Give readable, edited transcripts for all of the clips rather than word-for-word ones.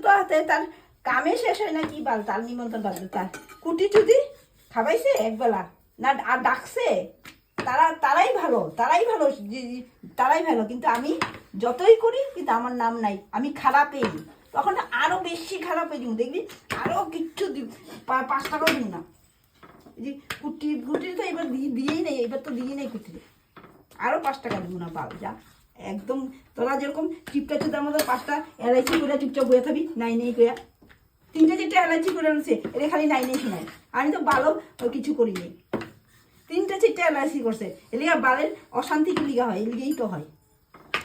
তো হাতে তার কামে শেষ হয় না কি বাল তার নিমন্ত্রণ বাদল তার কুটি চুদি খাবাইছে একবেলা না আর ডাকছে তারাই ভালো তারাই ভালো কিন্তু আমি যতই করি কিন্তু আমার নাম নাই আমি খারাপই তখন আরো বেশি খারাপ হয়ে দিব দেখবি আরো কিচ্ছু 5 টাকাও দিব না যে কুটি তো এবার দিয়েই নেই এবার তো দিয়েই নেই কুটিতে আরো 5 টাকা দিব না বাল যা একদম তোরা যেরকম টিপটা চুদার মতো 5টা এলাইচি করে চুপচাপ বয়ে থাকবি নাই নেই কইয়া 3-4 এলাইচি করে আনছে এটা খালি নাই নেই শোনায় আমি তো ভালো কিছু করি নি 3-4 এলাইচি করছে এলিগা বালের অশান্তি লিগা হয় এলিগেই তো হয়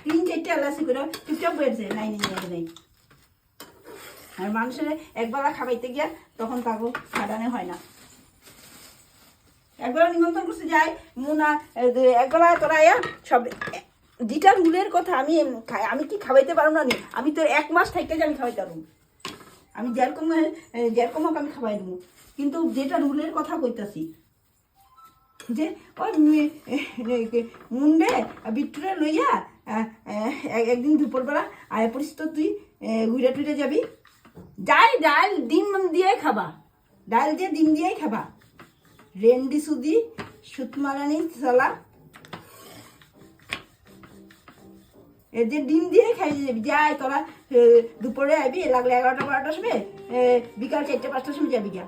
3-4 এলাইচি করে চুপচাপ বয়েছে নাই নেই নেই আর মানুষের একবেলা খাবাইতে গিয়া তখন তাকে খাটানো হয় না একবেলা নিমন্ত্রণ করছে যায় মুনা একবেলা তোরা সব যেটা রুলের কথা আমি কি খাওয়াইতে পারবো না আমি তো 1 মাস থাকতে যে আমি খাওয়াইতে পারবো আমি যেরকম হোক আমি খাওয়াই দেবো কিন্তু যেটা রুলের কথা কইতাছি যে ওই মুন্ডে বিট্টুরে লইয়া একদিন দুপুরবেলা আয় পড়িস তো তুই ঘুরে টুরে যাবি ডাল ডিম দিয়ে খাবা ডাল দিয়ে ডিম দিয়েই খাবা রেন্ডি সুদি সুতমারানি সালা এদের ডিম দিয়ে খাইয়ে যাবি যাই তোরা দুপুরে আইবি লাগলে 11টা 12টার সময় বিকাল 4টা 5টার সময় যাবি গা